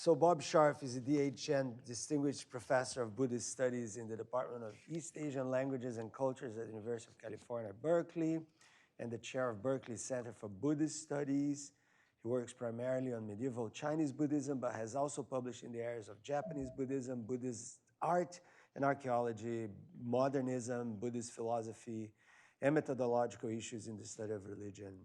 So Bob Sharf is a DHN Distinguished Professor of Buddhist Studies in the Department of East Asian Languages and Cultures at the University of California, Berkeley, and the chair of Berkeley Center for Buddhist Studies. He works primarily on medieval Chinese Buddhism, but has also published in the areas of Japanese Buddhism, Buddhist art and archaeology, modernism, Buddhist philosophy, and methodological issues in the study of religion.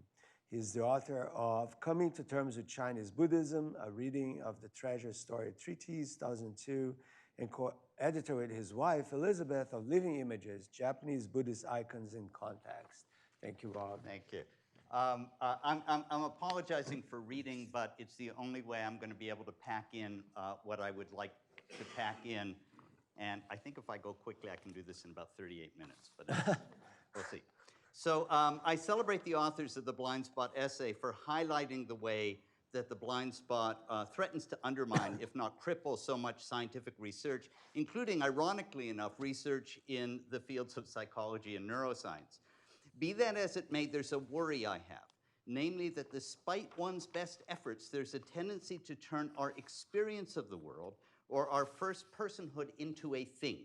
He's the author of Coming to Terms with Chinese Buddhism, a reading of the Treasure Story Treatise, 2002, and co-editor with his wife, Elizabeth, of Living Images, Japanese Buddhist Icons in Context. Thank you, Bob. Thank you. I'm apologizing for reading, but it's the only way I'm going to be able to pack in what I would like to pack in. And I think if I go quickly, I can do this in about 38 minutes, but we'll see. So I celebrate the authors of the Blind Spot essay for highlighting the way that the blind spot threatens to undermine, if not cripple, so much scientific research, including, ironically enough, research in the fields of psychology and neuroscience. Be that as it may, there's a worry I have, namely that despite one's best efforts, there's a tendency to turn our experience of the world or our first personhood into a thing,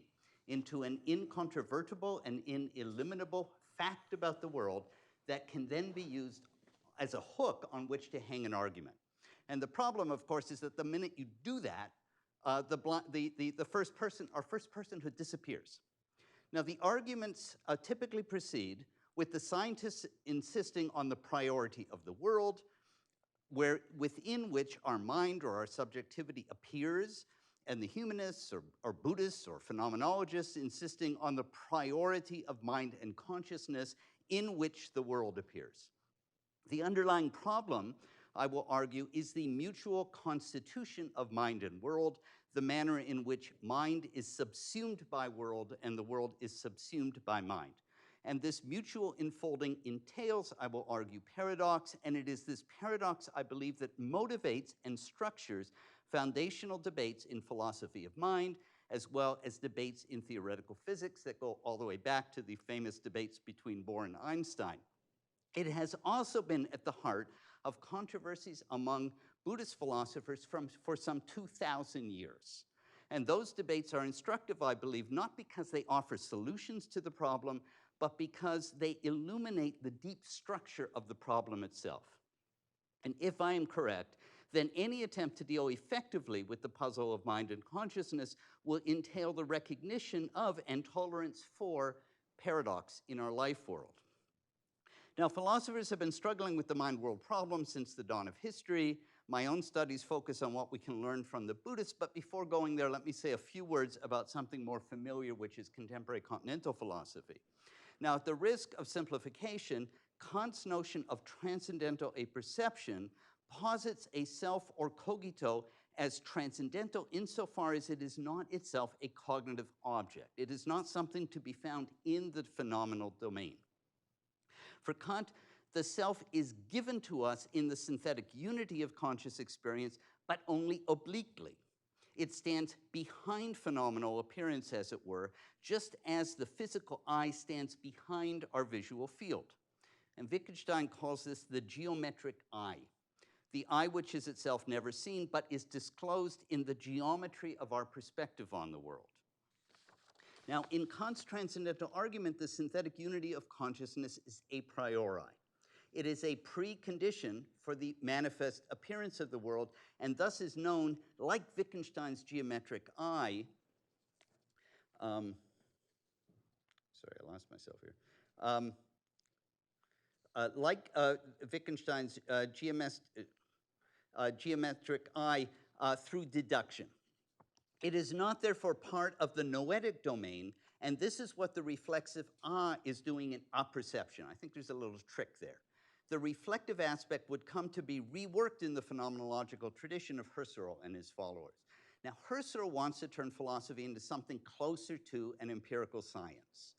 into an incontrovertible and ineliminable fact about the world that can then be used as a hook on which to hang an argument. And the problem, of course, is that the minute you do that, our first personhood disappears. Now, the arguments typically proceed with the scientists insisting on the priority of the world, within which our mind or our subjectivity appears, and the humanists or Buddhists or phenomenologists insisting on the priority of mind and consciousness in which the world appears. The underlying problem, I will argue, is the mutual constitution of mind and world, the manner in which mind is subsumed by world and the world is subsumed by mind. And this mutual enfolding entails, I will argue, paradox, and it is this paradox, I believe, that motivates and structures foundational debates in philosophy of mind, as well as debates in theoretical physics that go all the way back to the famous debates between Bohr and Einstein. It has also been at the heart of controversies among Buddhist philosophers for some 2,000 years. And those debates are instructive, I believe, not because they offer solutions to the problem, but because they illuminate the deep structure of the problem itself. And if I am correct, then any attempt to deal effectively with the puzzle of mind and consciousness will entail the recognition of and tolerance for paradox in our life world. Now, philosophers have been struggling with the mind-world problem since the dawn of history. My own studies focus on what we can learn from the Buddhists, but before going there, let me say a few words about something more familiar, which is contemporary continental philosophy. Now, at the risk of simplification, Kant's notion of transcendental apperception posits a self or cogito as transcendental insofar as it is not itself a cognitive object. It is not something to be found in the phenomenal domain. For Kant, the self is given to us in the synthetic unity of conscious experience, but only obliquely. It stands behind phenomenal appearance, as it were, just as the physical eye stands behind our visual field. And Wittgenstein calls this the geometric eye, the eye which is itself never seen, but is disclosed in the geometry of our perspective on the world. Now, in Kant's transcendental argument, the synthetic unity of consciousness is a priori. It is a precondition for the manifest appearance of the world, and thus is known, like Wittgenstein's geometric eye, sorry, I lost myself here. Like Wittgenstein's geometric eye through deduction. It is not, therefore, part of the noetic domain, and this is what the reflexive is doing in apperception. I think there's a little trick there. The reflective aspect would come to be reworked in the phenomenological tradition of Husserl and his followers. Now, Husserl wants to turn philosophy into something closer to an empirical science.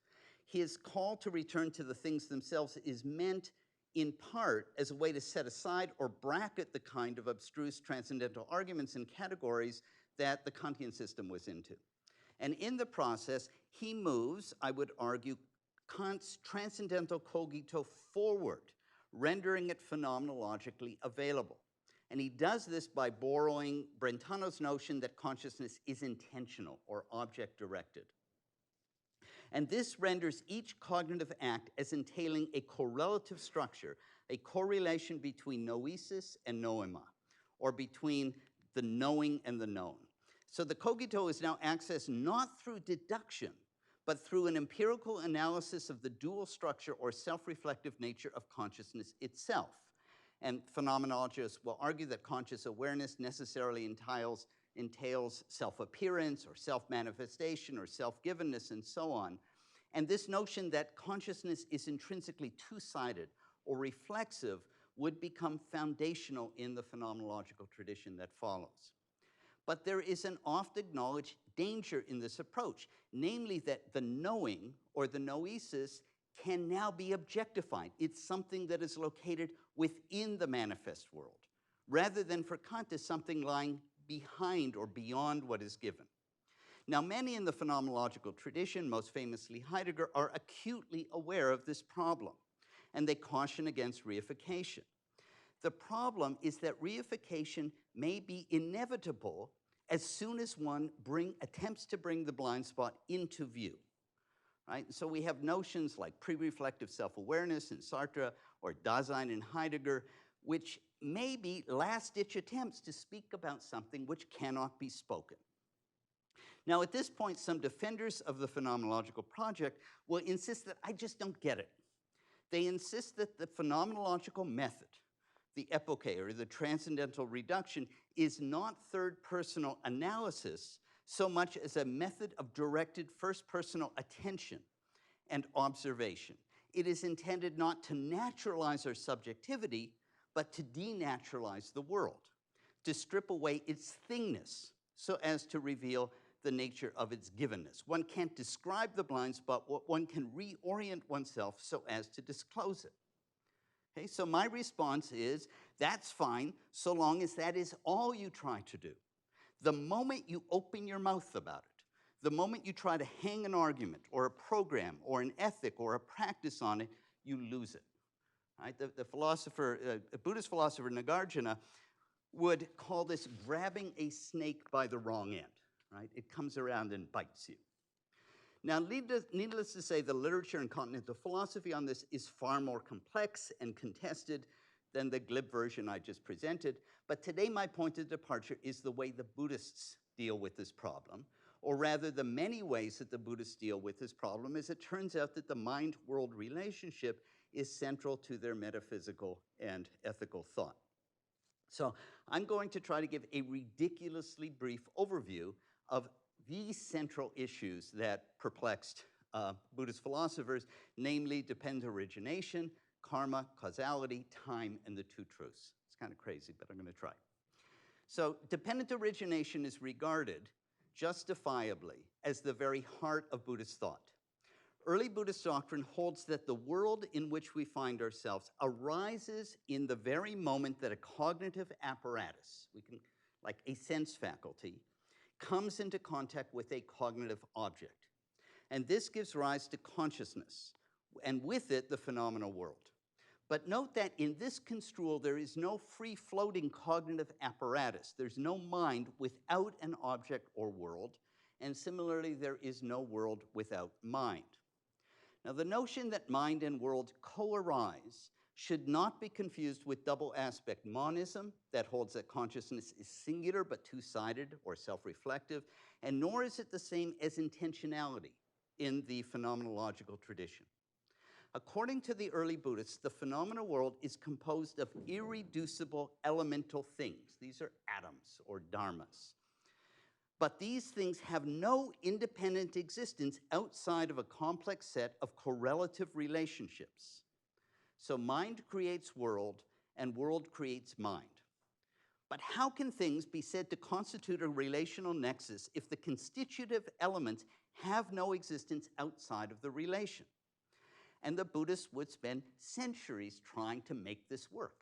His call to return to the things themselves is meant in part as a way to set aside or bracket the kind of abstruse transcendental arguments and categories that the Kantian system was into. And in the process, he moves, I would argue, Kant's transcendental cogito forward, rendering it phenomenologically available. And he does this by borrowing Brentano's notion that consciousness is intentional or object-directed. And this renders each cognitive act as entailing a correlative structure, a correlation between noesis and noema, or between the knowing and the known. So the cogito is now accessed not through deduction, but through an empirical analysis of the dual structure or self-reflective nature of consciousness itself. And phenomenologists will argue that conscious awareness necessarily entails self-appearance or self-manifestation or self-givenness and so on. And this notion that consciousness is intrinsically two-sided or reflexive would become foundational in the phenomenological tradition that follows. But there is an oft-acknowledged danger in this approach, namely that the knowing or the noesis can now be objectified. It's something that is located within the manifest world, rather than for Kant as something lying behind or beyond what is given. Now, many in the phenomenological tradition, most famously Heidegger, are acutely aware of this problem, and they caution against reification. The problem is that reification may be inevitable as soon as one attempts to bring the blind spot into view. Right? So we have notions like pre-reflective self-awareness in Sartre or Dasein in Heidegger, which may be last-ditch attempts to speak about something which cannot be spoken. Now, at this point, some defenders of the phenomenological project will insist that I just don't get it. They insist that the phenomenological method, the epoche or the transcendental reduction, is not third-personal analysis so much as a method of directed first-personal attention and observation. It is intended not to naturalize our subjectivity, but to denaturalize the world, to strip away its thingness so as to reveal the nature of its givenness. One can't describe the blind spot, one can reorient oneself so as to disclose it. Okay, so my response is, that's fine, so long as that is all you try to do. The moment you open your mouth about it, the moment you try to hang an argument or a program or an ethic or a practice on it, you lose it. Right? The Buddhist philosopher Nagarjuna would call this grabbing a snake by the wrong end. Right? It comes around and bites you. Now, needless to say, the literature in continental philosophy on this is far more complex and contested than the glib version I just presented, but today my point of departure is the way the Buddhists deal with this problem, or rather the many ways that the Buddhists deal with this problem, as it turns out that the mind-world relationship is central to their metaphysical and ethical thought. So I'm going to try to give a ridiculously brief overview of these central issues that perplexed Buddhist philosophers, namely dependent origination, karma, causality, time, and the two truths. It's kind of crazy, but I'm going to try. So dependent origination is regarded justifiably as the very heart of Buddhist thought. Early Buddhist doctrine holds that the world in which we find ourselves arises in the very moment that a cognitive apparatus, like a sense faculty, comes into contact with a cognitive object. And this gives rise to consciousness, and with it, the phenomenal world. But note that in this construal, there is no free-floating cognitive apparatus. There's no mind without an object or world, and similarly, there is no world without mind. Now, the notion that mind and world co-arise should not be confused with double-aspect monism that holds that consciousness is singular but two-sided or self-reflective, and nor is it the same as intentionality in the phenomenological tradition. According to the early Buddhists, the phenomenal world is composed of irreducible elemental things. These are atoms or dharmas. But these things have no independent existence outside of a complex set of correlative relationships. So mind creates world, and world creates mind. But how can things be said to constitute a relational nexus if the constitutive elements have no existence outside of the relation? And the Buddhists would spend centuries trying to make this work.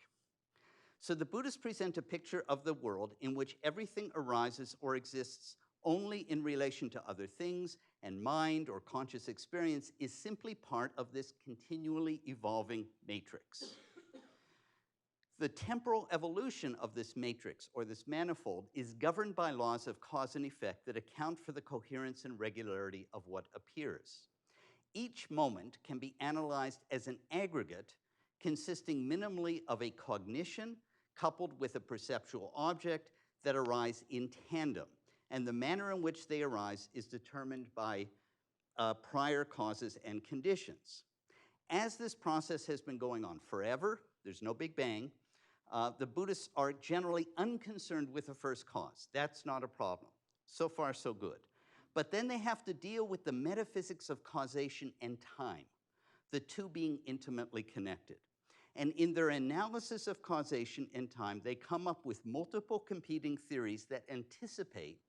So the Buddhists present a picture of the world in which everything arises or exists only in relation to other things, and mind or conscious experience is simply part of this continually evolving matrix. The temporal evolution of this matrix, or this manifold, is governed by laws of cause and effect that account for the coherence and regularity of what appears. Each moment can be analyzed as an aggregate consisting minimally of a cognition coupled with a perceptual object that arise in tandem, and the manner in which they arise is determined by prior causes and conditions. As this process has been going on forever, there's no Big Bang, the Buddhists are generally unconcerned with the first cause. That's not a problem. So far, so good. But then they have to deal with the metaphysics of causation and time, the two being intimately connected. And in their analysis of causation and time, they come up with multiple competing theories that anticipate,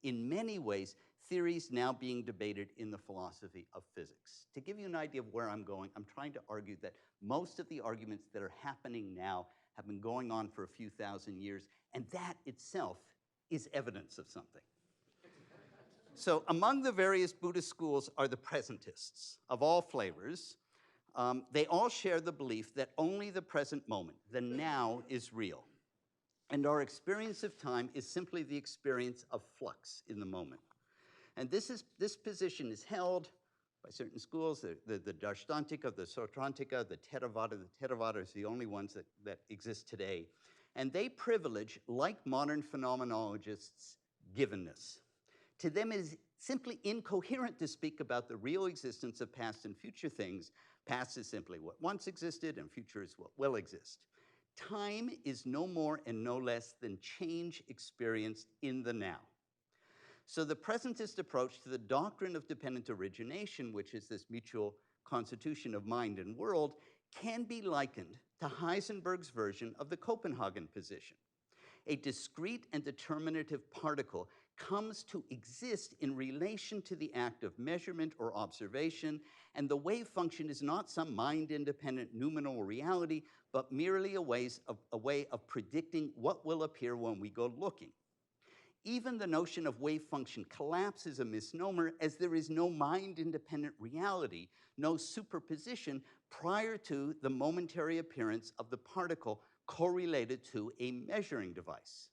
in many ways, theories now being debated in the philosophy of physics. To give you an idea of where I'm going, I'm trying to argue that most of the arguments that are happening now have been going on for a few thousand years, and that itself is evidence of something. So among the various Buddhist schools are the presentists of all flavors. They all share the belief that only the present moment, the now, is real. And our experience of time is simply the experience of flux in the moment. And this position is held by certain schools, the Darshtantika, the Sautrantika, the Theravada. The Theravada is the only ones that exist today. And they privilege, like modern phenomenologists, givenness. To them, it is simply incoherent to speak about the real existence of past and future things. Past is simply what once existed, and future is what will exist. Time is no more and no less than change experienced in the now. So the presentist approach to the doctrine of dependent origination, which is this mutual constitution of mind and world, can be likened to Heisenberg's version of the Copenhagen position. A discrete and determinative particle comes to exist in relation to the act of measurement or observation, and the wave function is not some mind-independent noumenal reality, but merely a way of predicting what will appear when we go looking. Even the notion of wave function collapse is a misnomer, as there is no mind-independent reality, no superposition prior to the momentary appearance of the particle correlated to a measuring device.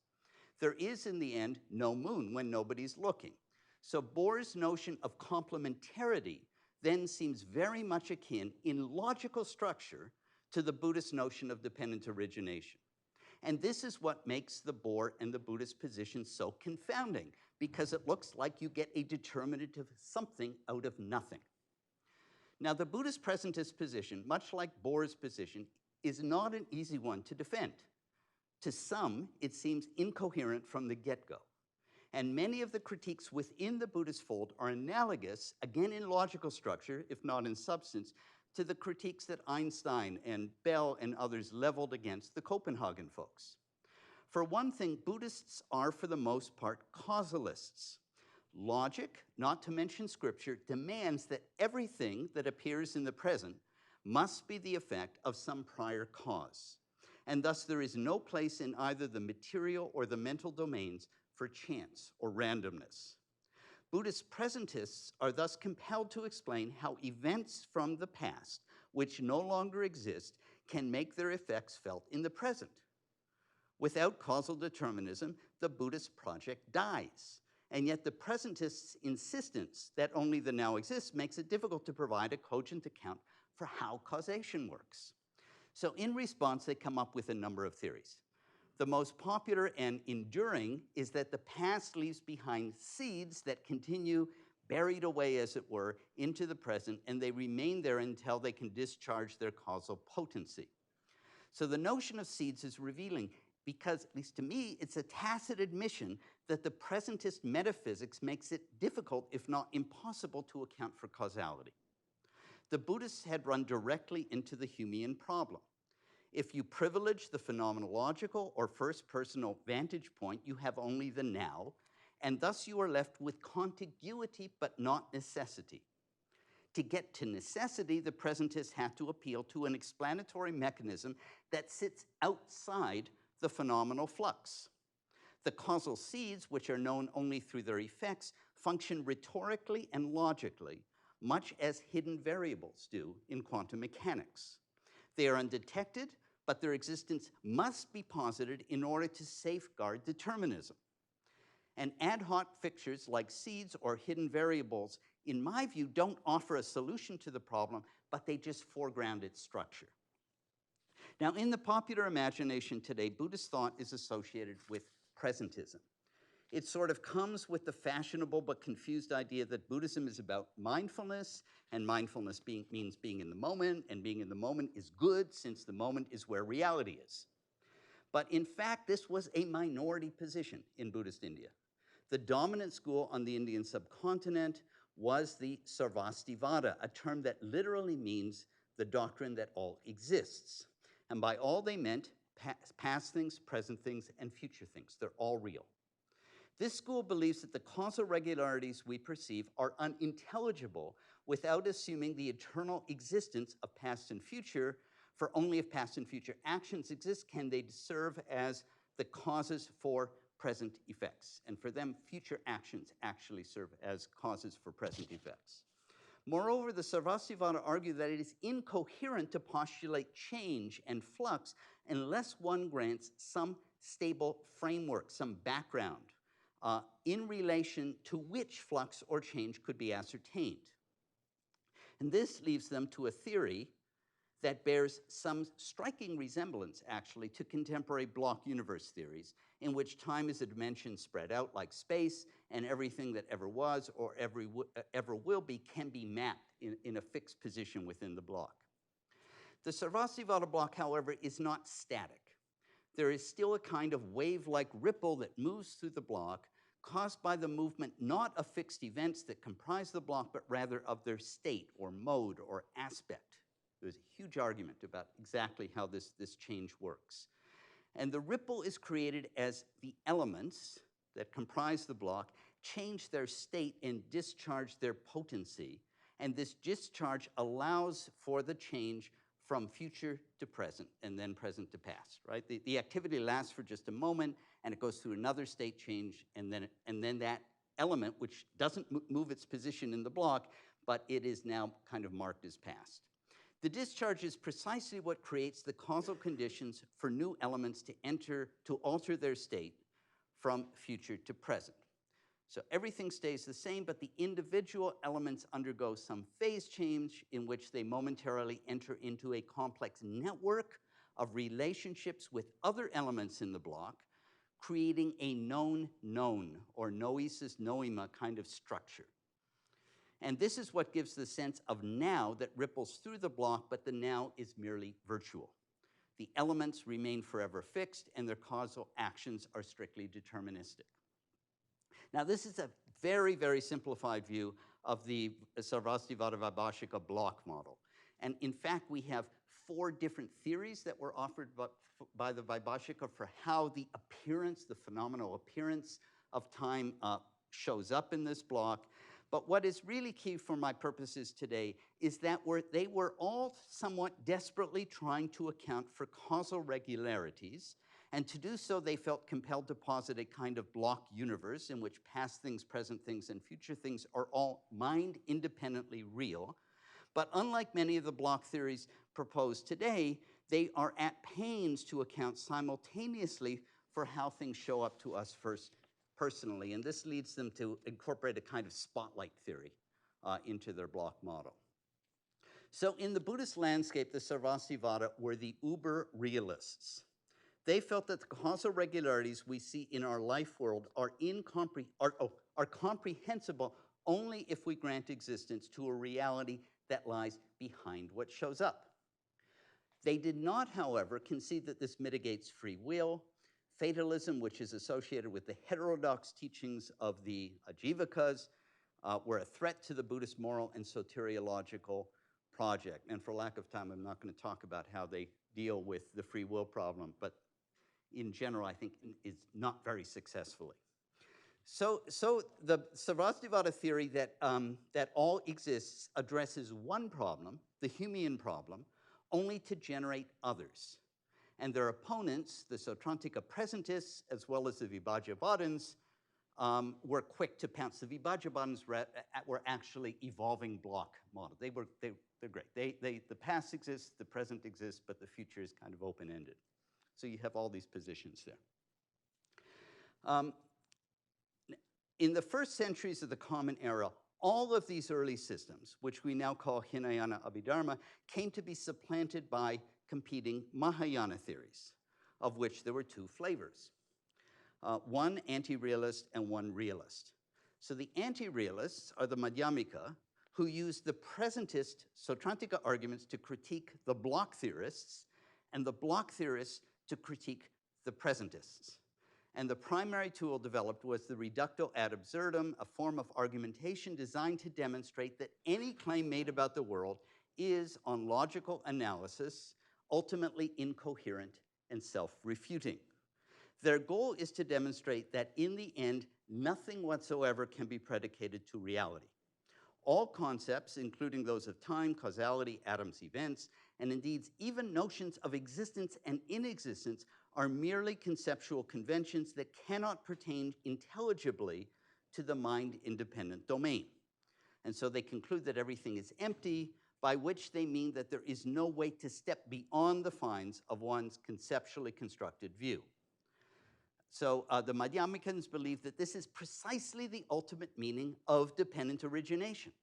There is, in the end, no moon when nobody's looking. So Bohr's notion of complementarity then seems very much akin in logical structure to the Buddhist notion of dependent origination. And this is what makes the Bohr and the Buddhist position so confounding, because it looks like you get a determinative something out of nothing. Now, the Buddhist presentist position, much like Bohr's position, is not an easy one to defend. To some, it seems incoherent from the get-go. And many of the critiques within the Buddhist fold are analogous, again in logical structure, if not in substance, to the critiques that Einstein and Bell and others leveled against the Copenhagen folks. For one thing, Buddhists are, for the most part, causalists. Logic, not to mention scripture, demands that everything that appears in the present must be the effect of some prior cause. And thus there is no place in either the material or the mental domains for chance or randomness. Buddhist presentists are thus compelled to explain how events from the past, which no longer exist, can make their effects felt in the present. Without causal determinism, the Buddhist project dies. And yet the presentists' insistence that only the now exists makes it difficult to provide a cogent account for how causation works. So in response, they come up with a number of theories. The most popular and enduring is that the past leaves behind seeds that continue buried away, as it were, into the present, and they remain there until they can discharge their causal potency. So the notion of seeds is revealing because, at least to me, it's a tacit admission that the presentist metaphysics makes it difficult, if not impossible, to account for causality. The Buddhists had run directly into the Humean problem. If you privilege the phenomenological or first-personal vantage point, you have only the now, and thus you are left with contiguity but not necessity. To get to necessity, the presentists had to appeal to an explanatory mechanism that sits outside the phenomenal flux. The causal seeds, which are known only through their effects, function rhetorically and logically, much as hidden variables do in quantum mechanics. They are undetected, but their existence must be posited in order to safeguard determinism. And ad hoc fixtures like seeds or hidden variables, in my view, don't offer a solution to the problem, but they just foreground its structure. Now, in the popular imagination today, Buddhist thought is associated with presentism. It sort of comes with the fashionable but confused idea that Buddhism is about mindfulness, and mindfulness means being in the moment, and being in the moment is good since the moment is where reality is. But in fact, this was a minority position in Buddhist India. The dominant school on the Indian subcontinent was the Sarvastivada, a term that literally means the doctrine that all exists. And by all they meant past things, present things, and future things. They're all real. This school believes that the causal regularities we perceive are unintelligible without assuming the eternal existence of past and future, for only if past and future actions exist can they serve as the causes for present effects. And for them, future actions actually serve as causes for present effects. Moreover, the Sarvastivada argue that it is incoherent to postulate change and flux unless one grants some stable framework, some background, in relation to which flux or change could be ascertained. And this leads them to a theory that bears some striking resemblance, actually, to contemporary block universe theories, in which time is a dimension spread out like space, and everything that ever was or ever will be can be mapped in a fixed position within the block. The Sarvastivada block, however, is not static. There is still a kind of wave-like ripple that moves through the block, caused by the movement not of fixed events that comprise the block, but rather of their state or mode or aspect. There's a huge argument about exactly how this change works. And the ripple is created as the elements that comprise the block change their state and discharge their potency. And this discharge allows for the change from future to present and then present to past, right? The activity lasts for just a moment and it goes through another state change, and then that element, which doesn't move its position in the block, but it is now kind of marked as past. The discharge is precisely what creates the causal conditions for new elements to alter their state from future to present. So everything stays the same, but the individual elements undergo some phase change in which they momentarily enter into a complex network of relationships with other elements in the block, creating a known known, or noesis noema kind of structure. And this is what gives the sense of now that ripples through the block, but the now is merely virtual. The elements remain forever fixed, and their causal actions are strictly deterministic. Now, this is a very, very simplified view of the Sarvastivada Vaibhashika block model. And in fact, we have 4 different theories that were offered by the Vaibhashika for how the appearance, the phenomenal appearance of time shows up in this block. But what is really key for my purposes today is that they were all somewhat desperately trying to account for causal regularities, and to do so they felt compelled to posit a kind of block universe in which past things, present things, and future things are all mind-independently real. But unlike many of the block theories proposed today, they are at pains to account simultaneously for how things show up to us first personally, and this leads them to incorporate a kind of spotlight theory into their block model. So in the Buddhist landscape, the Sarvastivada were the uber realists. They felt that the causal regularities we see in our life world are comprehensible only if we grant existence to a reality that lies behind what shows up. They did not, however, concede that this mitigates free will. Fatalism, which is associated with the heterodox teachings of the Jivakas, were a threat to the Buddhist moral and soteriological project. And for lack of time, I'm not going to talk about how they deal with the free will problem, but in general, I think it's not very successfully. So the Sarvastivada theory that all exists addresses one problem, the Humean problem, only to generate others. And their opponents, the Sautrantika presentists, as well as the Vibhajyavadins, were quick to pounce. The Vibhajyavadins were actually evolving block models. They're great. The past exists, the present exists, but the future is kind of open-ended. So you have all these positions there. In the first centuries of the Common Era, all of these early systems, which we now call Hinayana Abhidharma, came to be supplanted by competing Mahayana theories, of which there were two flavors. One anti-realist and one realist. So the anti-realists are the Madhyamaka, who use the presentist Sautrantika arguments to critique the block theorists, and the block theorists to critique the presentists. And the primary tool developed was the reductio ad absurdum, a form of argumentation designed to demonstrate that any claim made about the world is, on logical analysis, ultimately incoherent and self-refuting. Their goal is to demonstrate that in the end, nothing whatsoever can be predicated to reality. All concepts, including those of time, causality, atoms, events, and indeed even notions of existence and inexistence, are merely conceptual conventions that cannot pertain intelligibly to the mind-independent domain. And so they conclude that everything is empty, by which they mean that there is no way to step beyond the fines of one's conceptually constructed view. So the Madhyamakans believe that this is precisely the ultimate meaning of dependent origination.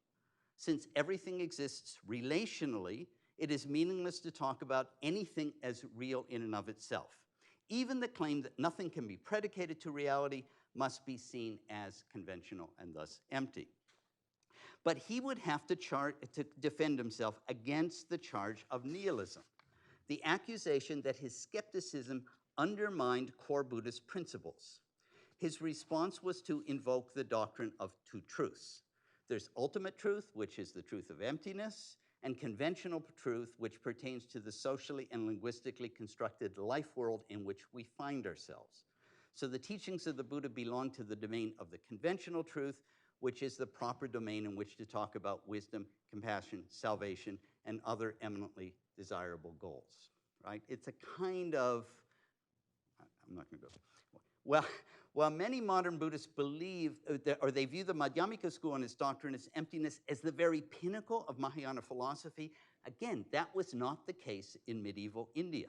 Since everything exists relationally, it is meaningless to talk about anything as real in and of itself. Even the claim that nothing can be predicated to reality must be seen as conventional and thus empty. But he would have to defend himself against the charge of nihilism, the accusation that his skepticism undermined core Buddhist principles. His response was to invoke the doctrine of two truths. There's ultimate truth, which is the truth of emptiness, and conventional truth, which pertains to the socially and linguistically constructed life world in which we find ourselves. So the teachings of the Buddha belong to the domain of the conventional truth, which is the proper domain in which to talk about wisdom, compassion, salvation, and other eminently desirable goals, right? It's a kind of, I'm not going to go. While many modern Buddhists believe, or they view the Madhyamaka school and its doctrine as emptiness as the very pinnacle of Mahayana philosophy, again, that was not the case in medieval India.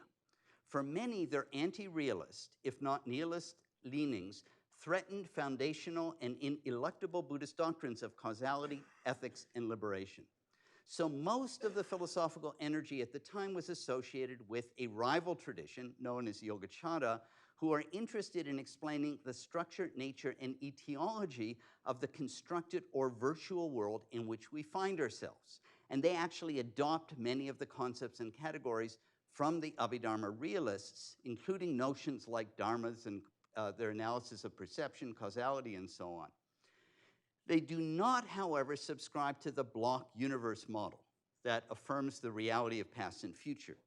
For many, their anti-realist, if not nihilist leanings, threatened foundational and ineluctable Buddhist doctrines of causality, ethics, and liberation. So most of the philosophical energy at the time was associated with a rival tradition known as Yogacara, who are interested in explaining the structure, nature, and etiology of the constructed or virtual world in which we find ourselves. And they actually adopt many of the concepts and categories from the Abhidharma realists, including notions like dharmas and their analysis of perception, causality, and so on. They do not, however, subscribe to the block universe model that affirms the reality of past and future,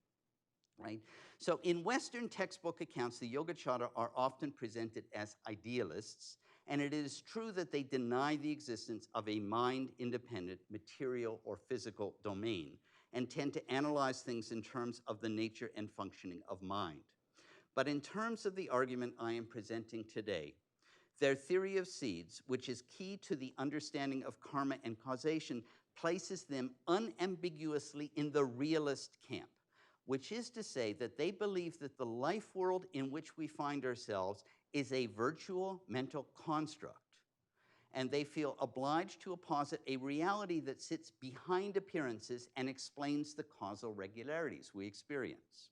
right? So in Western textbook accounts, the Yogacara are often presented as idealists, and it is true that they deny the existence of a mind-independent material or physical domain and tend to analyze things in terms of the nature and functioning of mind. But in terms of the argument I am presenting today, their theory of seeds, which is key to the understanding of karma and causation, places them unambiguously in the realist camp, which is to say that they believe that the life world in which we find ourselves is a virtual mental construct, and they feel obliged to posit a reality that sits behind appearances and explains the causal regularities we experience.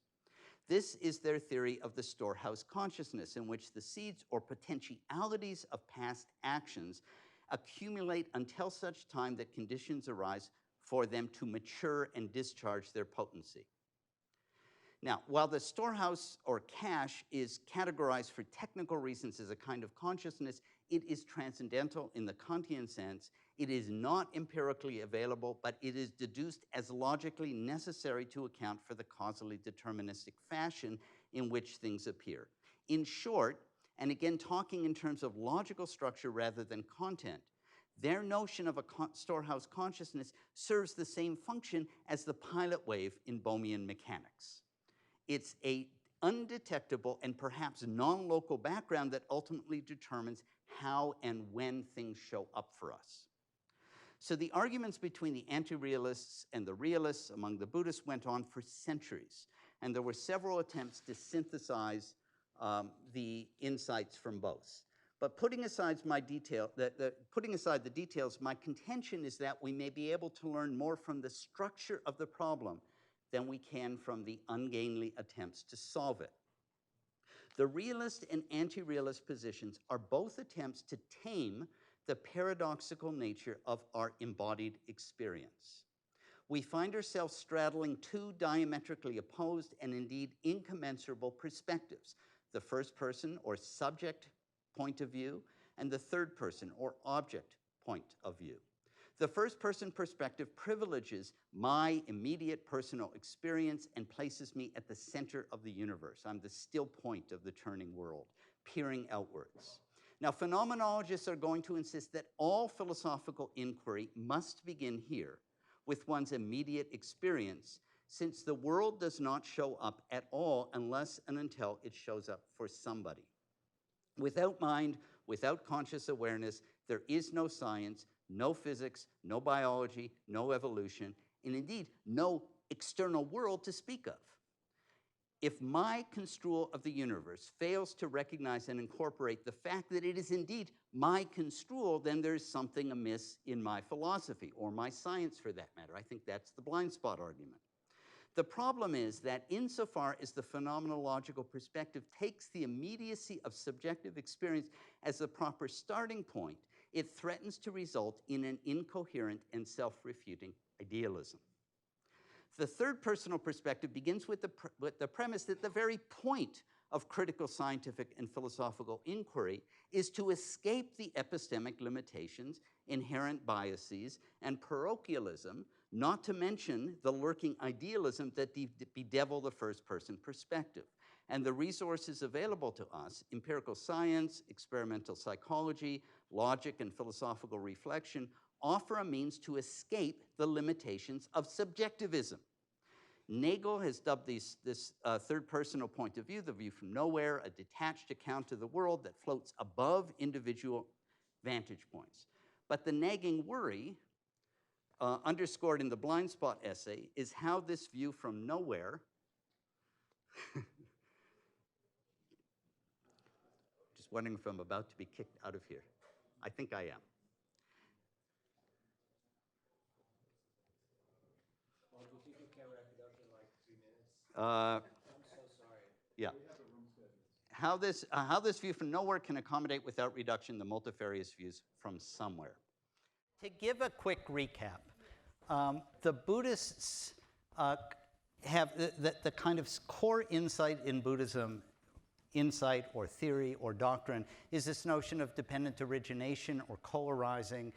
This is their theory of the storehouse consciousness, in which the seeds or potentialities of past actions accumulate until such time that conditions arise for them to mature and discharge their potency. Now, while the storehouse or cache is categorized for technical reasons as a kind of consciousness, it is transcendental in the Kantian sense. It is not empirically available, but it is deduced as logically necessary to account for the causally deterministic fashion in which things appear. In short, and again talking in terms of logical structure rather than content, their notion of a storehouse consciousness serves the same function as the pilot wave in Bohmian mechanics. It's an undetectable and perhaps non-local background that ultimately determines how and when things show up for us. So the arguments between the anti-realists and the realists among the Buddhists went on for centuries. And there were several attempts to synthesize the insights from both. But putting aside the details, my contention is that we may be able to learn more from the structure of the problem than we can from the ungainly attempts to solve it. The realist and anti-realist positions are both attempts to tame the paradoxical nature of our embodied experience. We find ourselves straddling two diametrically opposed and indeed incommensurable perspectives, the first person or subject point of view and the third person or object point of view. The first person perspective privileges my immediate personal experience and places me at the center of the universe. I'm the still point of the turning world, peering outwards. Now, phenomenologists are going to insist that all philosophical inquiry must begin here, with one's immediate experience, since the world does not show up at all unless and until it shows up for somebody. Without mind, without conscious awareness, there is no science, no physics, no biology, no evolution, and indeed no external world to speak of. If my construal of the universe fails to recognize and incorporate the fact that it is indeed my construal, then there's something amiss in my philosophy, or my science for that matter. I think that's the blind spot argument. The problem is that insofar as the phenomenological perspective takes the immediacy of subjective experience as the proper starting point, it threatens to result in an incoherent and self-refuting idealism. The third personal perspective begins with the premise that the very point of critical scientific and philosophical inquiry is to escape the epistemic limitations, inherent biases, and parochialism, not to mention the lurking idealism that bedevil the first-person perspective. And the resources available to us, empirical science, experimental psychology, logic, and philosophical reflection, offer a means to escape the limitations of subjectivism. Nagel has dubbed this third-personal point of view, the view from nowhere, a detached account of the world that floats above individual vantage points. But the nagging worry, underscored in the blind spot essay, is how this view from nowhere just wondering if I'm about to be kicked out of here. I think I am. Well, do you think you can wrap it up in like 3 minutes? I'm so sorry. Yeah. How this view from nowhere can accommodate without reduction the multifarious views from somewhere. To give a quick recap, the Buddhists have the kind of core insight in Buddhism, insight or theory or doctrine, is this notion of dependent origination or co-arising,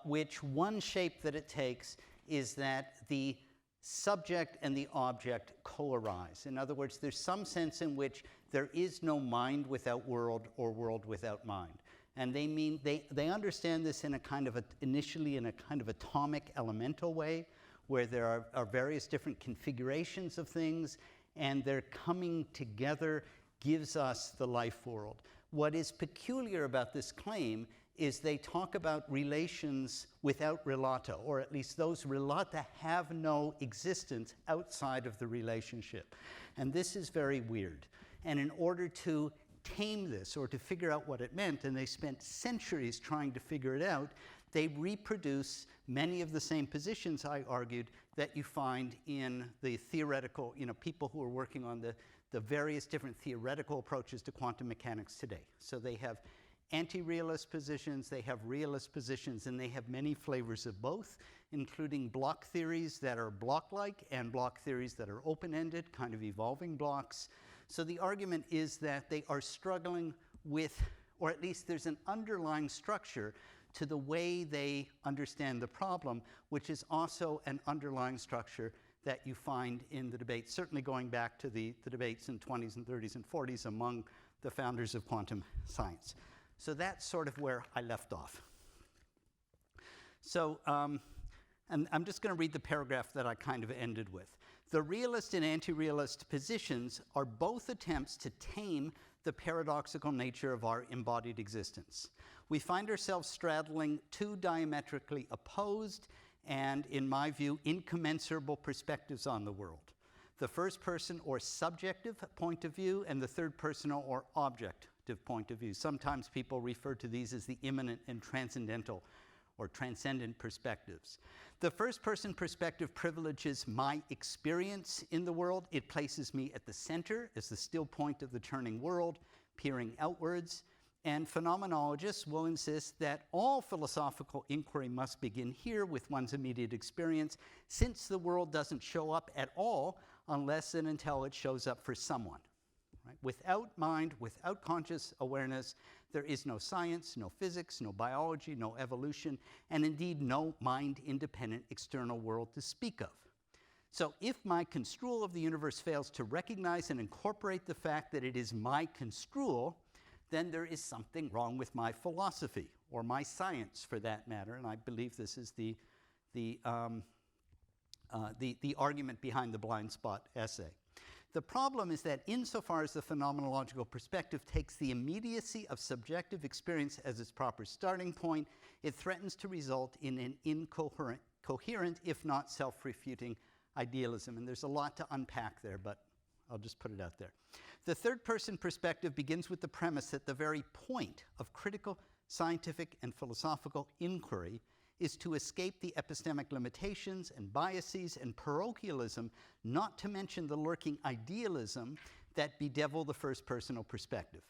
which one shape that it takes is that the subject and the object co-arise. In other words, there's some sense in which there is no mind without world or world without mind. And they understand this in a kind of initially in a kind of atomic elemental way, where there are various different configurations of things, and their coming together gives us the life world. What is peculiar about this claim is they talk about relations without relata, or at least those relata have no existence outside of the relationship. And this is very weird. And in order to tame this or to figure out what it meant, and they spent centuries trying to figure it out, they reproduce many of the same positions, I argued, that you find in the theoretical, people who are working on the various different theoretical approaches to quantum mechanics today. So they have anti-realist positions, they have realist positions, and they have many flavors of both, including block theories that are block-like and block theories that are open-ended, kind of evolving blocks. So the argument is that they are struggling with, or at least there's an underlying structure to the way they understand the problem, which is also an underlying structure that you find in the debates, certainly going back to the debates in 20s and 30s and 40s among the founders of quantum science. So that's sort of where I left off. So, and I'm just going to read the paragraph that I kind of ended with. The realist and anti-realist positions are both attempts to tame the paradoxical nature of our embodied existence. We find ourselves straddling two diametrically opposed and, in my view, incommensurable perspectives on the world. The first person or subjective point of view and the third person or objective point of view. Sometimes people refer to these as the immanent and transcendental or transcendent perspectives. The first person perspective privileges my experience in the world. It places me at the center as the still point of the turning world, peering outwards. And phenomenologists will insist that all philosophical inquiry must begin here with one's immediate experience, since the world doesn't show up at all unless and until it shows up for someone. Right? Without mind, without conscious awareness, there is no science, no physics, no biology, no evolution, and indeed no mind-independent external world to speak of. So if my construal of the universe fails to recognize and incorporate the fact that it is my construal, then there is something wrong with my philosophy, or my science for that matter, and I believe this is the argument behind the blind spot essay. The problem is that insofar as the phenomenological perspective takes the immediacy of subjective experience as its proper starting point, it threatens to result in an incoherent, if not self-refuting idealism. And there's a lot to unpack there, but I'll just put it out there. The third-person perspective begins with the premise that the very point of critical scientific and philosophical inquiry is to escape the epistemic limitations and biases and parochialism, not to mention the lurking idealism that bedevil the first-personal perspective.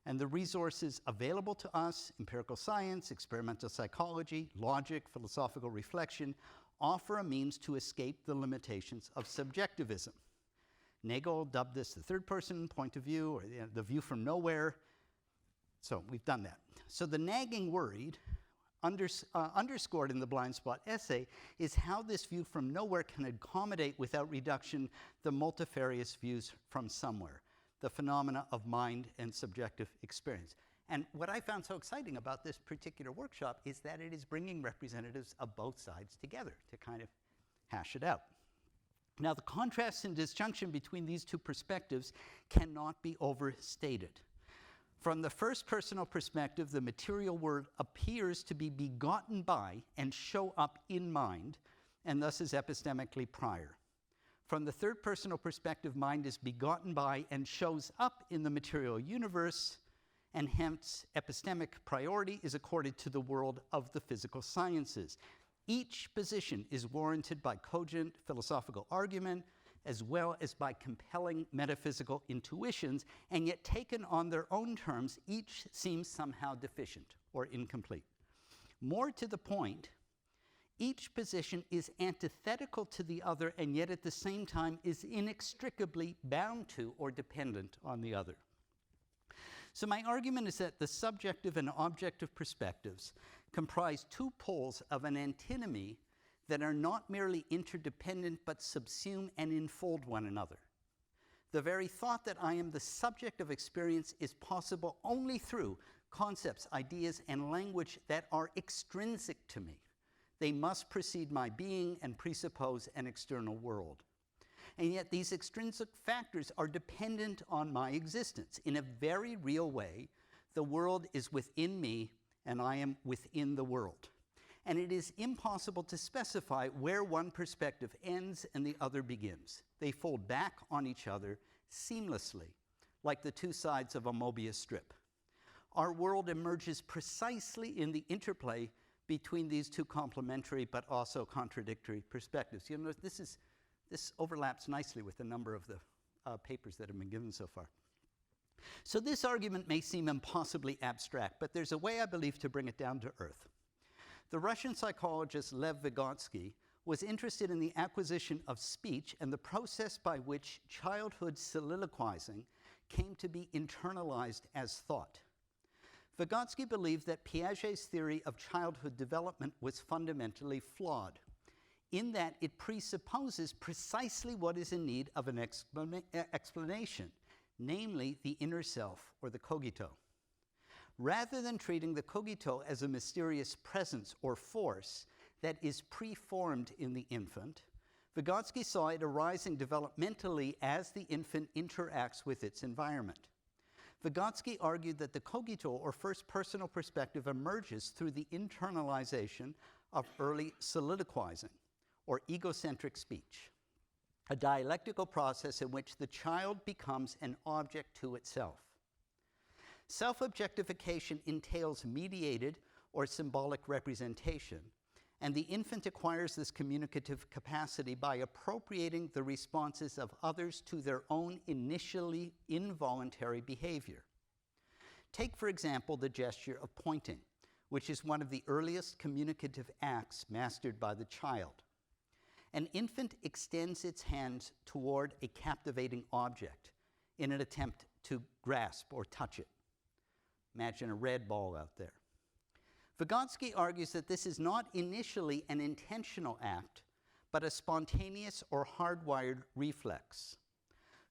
And the resources available to us, empirical science, experimental psychology, logic, philosophical reflection, offer a means to escape the limitations of subjectivism. Nagel dubbed this the third-person point of view, or the view from nowhere. So we've done that. So the nagging worried, underscored in the blind spot essay, is how this view from nowhere can accommodate without reduction the multifarious views from somewhere, the phenomena of mind and subjective experience. And what I found so exciting about this particular workshop is that it is bringing representatives of both sides together to kind of hash it out. Now, the contrast and disjunction between these two perspectives cannot be overstated. From the first personal perspective, the material world appears to be begotten by and show up in mind, and thus is epistemically prior. From the third personal perspective, mind is begotten by and shows up in the material universe, and hence epistemic priority is accorded to the world of the physical sciences. Each position is warranted by cogent philosophical argument, as well as by compelling metaphysical intuitions, and yet taken on their own terms, each seems somehow deficient or incomplete. More to the point, each position is antithetical to the other, and yet at the same time is inextricably bound to or dependent on the other. So my argument is that the subjective and objective perspectives comprise two poles of an antinomy that are not merely interdependent but subsume and enfold one another. The very thought that I am the subject of experience is possible only through concepts, ideas, and language that are extrinsic to me. They must precede my being and presuppose an external world. And yet these extrinsic factors are dependent on my existence. In a very real way, the world is within me and I am within the world. And it is impossible to specify where one perspective ends and the other begins. They fold back on each other seamlessly, like the two sides of a Mobius strip. Our world emerges precisely in the interplay between these two complementary but also contradictory perspectives. You know, this overlaps nicely with a number of the papers that have been given so far. So this argument may seem impossibly abstract, but there's a way, I believe, to bring it down to earth. The Russian psychologist Lev Vygotsky was interested in the acquisition of speech and the process by which childhood soliloquizing came to be internalized as thought. Vygotsky believed that Piaget's theory of childhood development was fundamentally flawed, in that it presupposes precisely what is in need of an explanation, namely the inner self, or the cogito. Rather than treating the cogito as a mysterious presence or force that is preformed in the infant, Vygotsky saw it arising developmentally as the infant interacts with its environment. Vygotsky argued that the cogito, or first personal perspective, emerges through the internalization of early soliloquizing, or egocentric speech, a dialectical process in which the child becomes an object to itself. Self-objectification entails mediated or symbolic representation, and the infant acquires this communicative capacity by appropriating the responses of others to their own initially involuntary behavior. Take, for example, the gesture of pointing, which is one of the earliest communicative acts mastered by the child. An infant extends its hands toward a captivating object in an attempt to grasp or touch it. Imagine a red ball out there. Vygotsky argues that this is not initially an intentional act, but a spontaneous or hardwired reflex.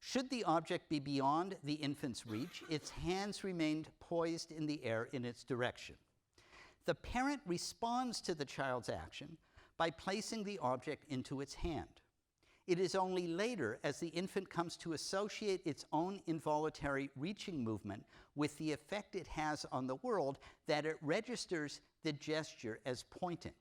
Should the object be beyond the infant's reach, its hands remained poised in the air in its direction. The parent responds to the child's action by placing the object into its hand. It is only later, as the infant comes to associate its own involuntary reaching movement with the effect it has on the world, that it registers the gesture as pointing.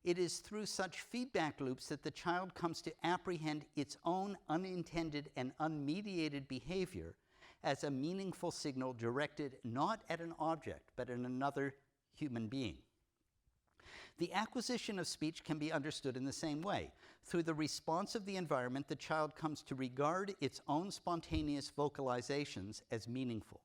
It is through such feedback loops that the child comes to apprehend its own unintended and unmediated behavior as a meaningful signal directed not at an object, but at another human being. The acquisition of speech can be understood in the same way. Through the response of the environment, the child comes to regard its own spontaneous vocalizations as meaningful.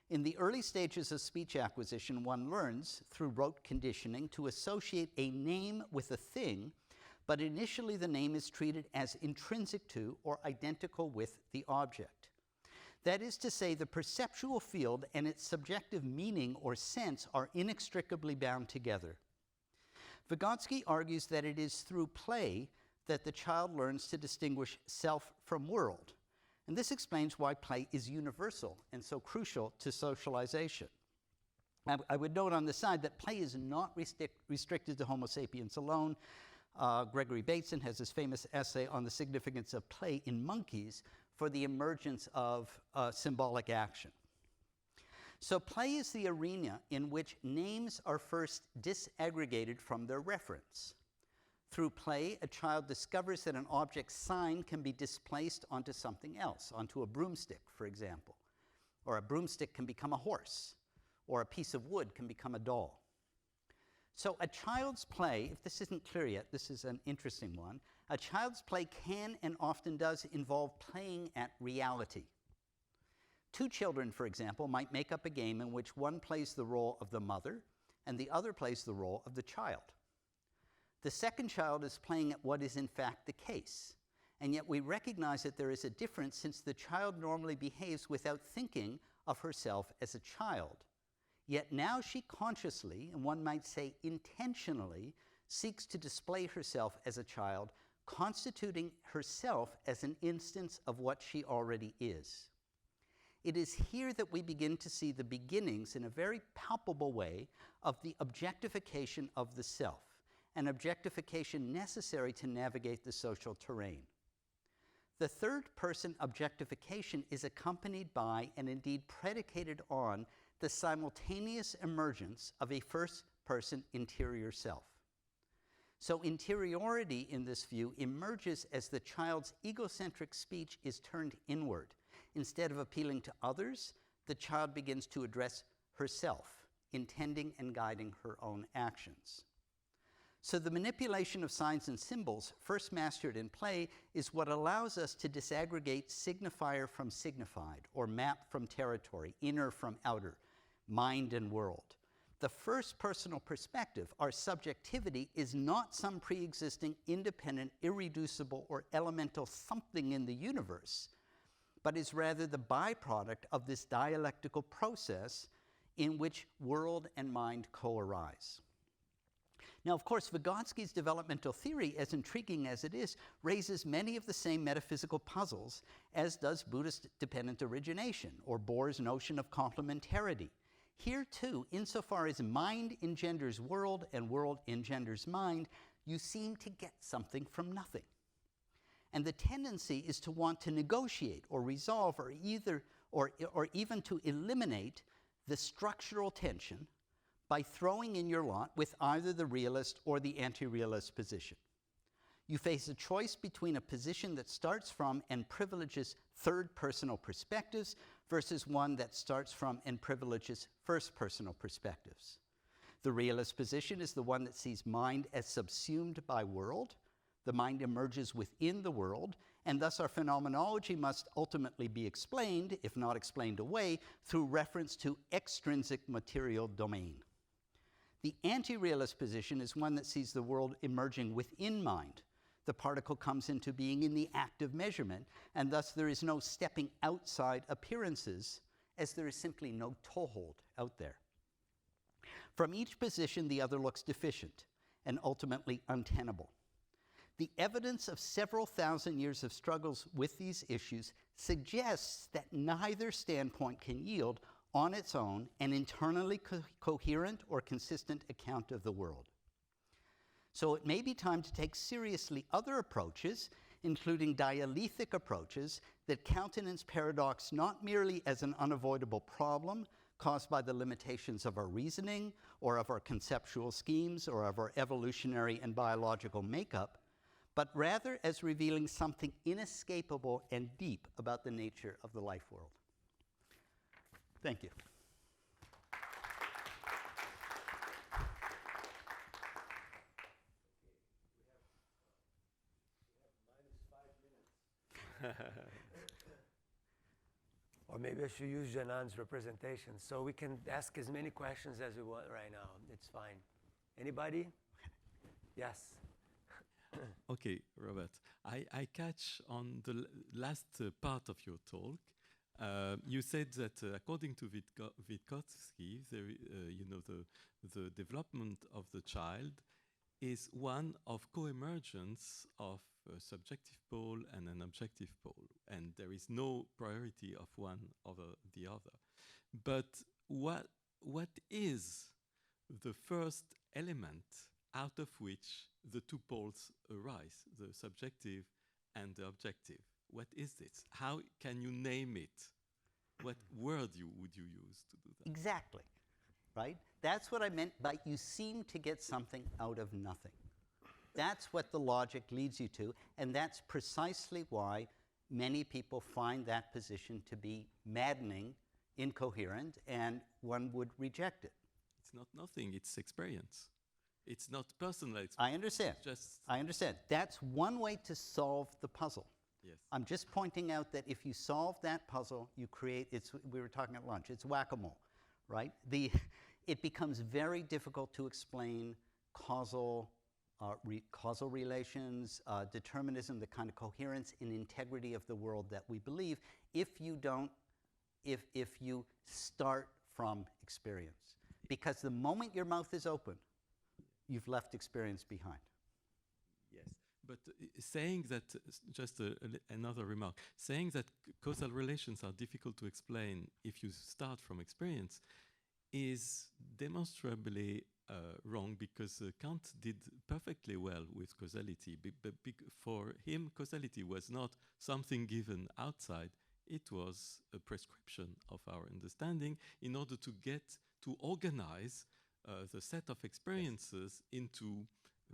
In the early stages of speech acquisition, one learns, through rote conditioning, to associate a name with a thing, but initially the name is treated as intrinsic to or identical with the object. That is to say, the perceptual field and its subjective meaning or sense are inextricably bound together. Vygotsky argues that it is through play that the child learns to distinguish self from world. And this explains why play is universal and so crucial to socialization. I would note on the side that play is not restricted to Homo sapiens alone. Gregory Bateson has his famous essay on the significance of play in monkeys for the emergence of symbolic action. So play is the arena in which names are first disaggregated from their reference. Through play, a child discovers that an object's sign can be displaced onto something else, onto a broomstick, for example. Or a broomstick can become a horse, or a piece of wood can become a doll. So a child's play, if this isn't clear yet, this is an interesting one. A child's play can and often does involve playing at reality. Two children, for example, might make up a game in which one plays the role of the mother and the other plays the role of the child. The second child is playing at what is in fact the case, and yet we recognize that there is a difference since the child normally behaves without thinking of herself as a child. Yet now she consciously, and one might say intentionally, seeks to display herself as a child, constituting herself as an instance of what she already is. It is here that we begin to see the beginnings in a very palpable way of the objectification of the self, an objectification necessary to navigate the social terrain. The third-person objectification is accompanied by, and indeed predicated on, the simultaneous emergence of a first-person interior self. So interiority in this view emerges as the child's egocentric speech is turned inward. Instead of appealing to others, the child begins to address herself, intending and guiding her own actions. So the manipulation of signs and symbols, first mastered in play, is what allows us to disaggregate signifier from signified, or map from territory, inner from outer, mind and world. The first personal perspective, our subjectivity, is not some pre-existing, independent, irreducible, or elemental something in the universe, but is rather the byproduct of this dialectical process in which world and mind co-arise. Now, of course, Vygotsky's developmental theory, as intriguing as it is, raises many of the same metaphysical puzzles as does Buddhist dependent origination, or Bohr's notion of complementarity. Here, too, insofar as mind engenders world and world engenders mind, you seem to get something from nothing. And the tendency is to want to negotiate or resolve or even to eliminate the structural tension by throwing in your lot with either the realist or the anti-realist position. You face a choice between a position that starts from and privileges third personal perspectives versus one that starts from and privileges first personal perspectives. The realist position is the one that sees mind as subsumed by world. The mind emerges within the world, and thus our phenomenology must ultimately be explained, if not explained away, through reference to extrinsic material domain. The anti-realist position is one that sees the world emerging within mind. The particle comes into being in the act of measurement, and thus there is no stepping outside appearances, as there is simply no toehold out there. From each position, the other looks deficient and ultimately untenable. The evidence of several thousand years of struggles with these issues suggests that neither standpoint can yield on its own an internally coherent or consistent account of the world. So it may be time to take seriously other approaches, including dialethic approaches that countenance paradox not merely as an unavoidable problem caused by the limitations of our reasoning or of our conceptual schemes or of our evolutionary and biological makeup, but rather as revealing something inescapable and deep about the nature of the life world. Thank you. Or maybe I should use Janan's representation so we can ask as many questions as we want right now. It's fine. Anybody? Yes. Okay, Robert. I catch on the last part of your talk. You said that according to Vygotsky, the development of the child is one of co-emergence of a subjective pole and an objective pole, and there is no priority of one over the other. But what is the first element out of which the two poles arise, the subjective and the objective? What is this? How can you name it? What word would you use to do that? Exactly, right? That's what I meant by you seem to get something out of nothing. That's what the logic leads you to, and that's precisely why many people find that position to be maddening, incoherent, and one would reject it. It's not nothing, it's experience. It's not personal experience. I understand. I understand. That's one way to solve the puzzle. Yes. I'm just pointing out that if you solve that puzzle, you create, we were talking at lunch, it's whack-a-mole, right? It becomes very difficult to explain causal relations, determinism, the kind of coherence and integrity of the world that we believe if you start from experience. Because the moment your mouth is open, you've left experience behind. Yes, but saying that, just another remark, saying that causal relations are difficult to explain if you start from experience is demonstrably wrong, because Kant did perfectly well with causality. For him, causality was not something given outside, it was a prescription of our understanding in order to organize the set of experiences into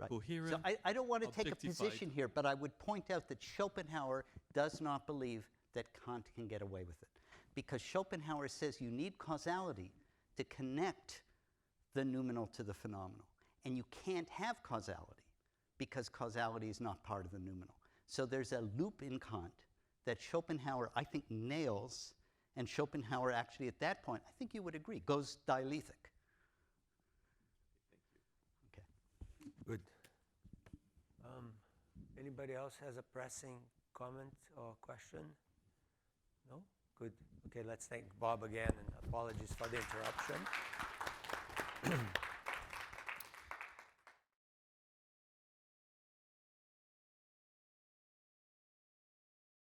coherent. So I don't want to take a position here, but I would point out that Schopenhauer does not believe that Kant can get away with it. Because Schopenhauer says you need causality to connect the noumenal to the phenomenal. And you can't have causality because causality is not part of the noumenal. So there's a loop in Kant that Schopenhauer, I think, nails, and Schopenhauer actually at that point, I think you would agree, goes dialethic. Okay. Good. Anybody else has a pressing comment or question? No? Good. Okay, let's thank Bob again, and apologies for the interruption.